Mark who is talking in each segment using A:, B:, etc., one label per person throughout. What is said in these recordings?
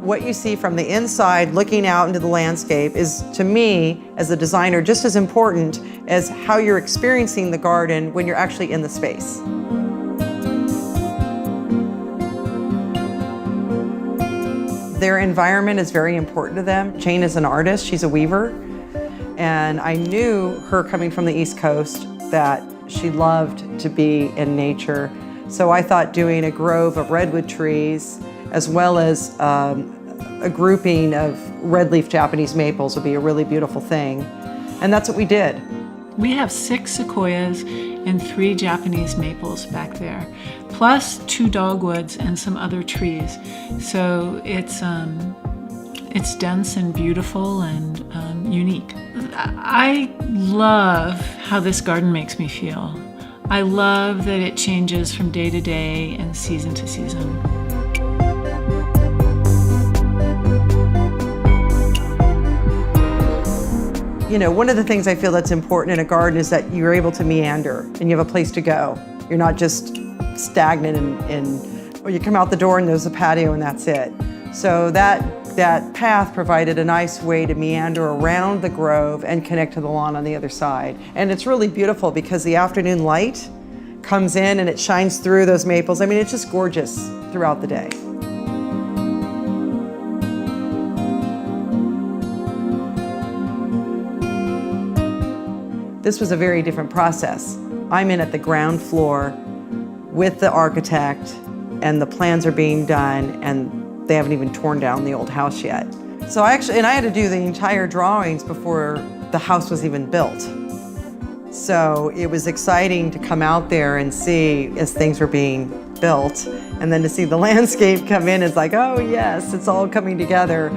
A: what you see from the inside looking out into the landscape is, to me, as a designer, just as important as how you're experiencing the garden when you're actually in the space. Their environment is very important to them. Jane is an artist, she's a weaver, and I knew her coming from the East Coast that she loved to be in nature. So I thought doing a grove of redwood trees as well as a grouping of red leaf Japanese maples would be a really beautiful thing. And that's what we did.
B: We have 6 sequoias and 3 Japanese maples back there, plus 2 dogwoods and some other trees. So it's dense and beautiful and unique. I love how this garden makes me feel. I love that it changes from day to day and season to season.
A: You know, one of the things I feel that's important in a garden is that you're able to meander and you have a place to go. You're not just stagnant or you come out the door and there's a patio and that's it. So that path provided a nice way to meander around the grove and connect to the lawn on the other side. And it's really beautiful because the afternoon light comes in and it shines through those maples. I mean, it's just gorgeous throughout the day. This was a very different process. I'm in at the ground floor with the architect and the plans are being done and they haven't even torn down the old house yet. So I had to do the entire drawings before the house was even built. So it was exciting to come out there and see as things were being built, and then to see the landscape come in, it's like, oh yes, it's all coming together.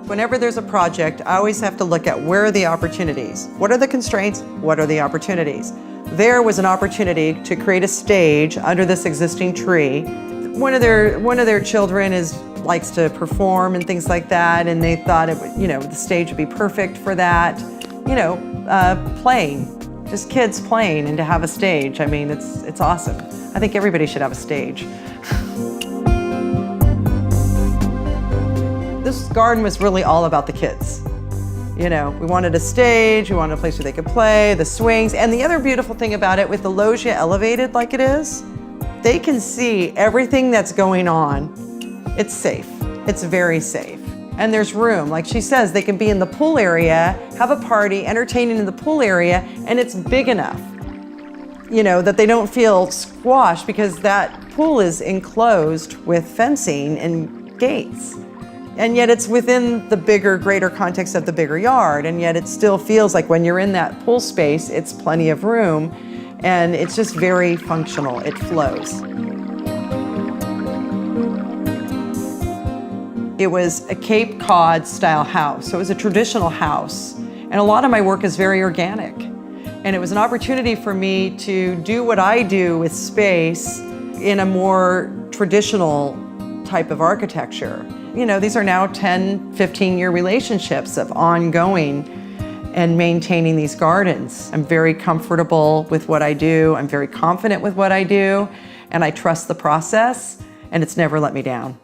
A: Whenever there's a project, I always have to look at where are the opportunities? What are the constraints? What are the opportunities? There was an opportunity to create a stage under this existing tree. One of their children likes to perform and things like that, and they thought it would, the stage would be perfect for that. Playing, just kids playing, and to have a stage. I mean, it's awesome. I think everybody should have a stage. This garden was really all about the kids. We wanted a stage, we wanted a place where they could play, the swings, and the other beautiful thing about it, with the loggia elevated like it is, they can see everything that's going on. It's safe. It's very safe. And there's room. Like she says, they can be in the pool area, have a party, entertaining in the pool area, and it's big enough, that they don't feel squashed because that pool is enclosed with fencing and gates. And yet it's within the greater context of the bigger yard, and yet it still feels like when you're in that pool space, it's plenty of room, and it's just very functional. It flows. It was a Cape Cod style house, so it was a traditional house, and a lot of my work is very organic. And it was an opportunity for me to do what I do with space in a more traditional type of architecture. These are now 10, 15-year relationships of ongoing and maintaining these gardens. I'm very comfortable with what I do. I'm very confident with what I do, and I trust the process, and it's never let me down.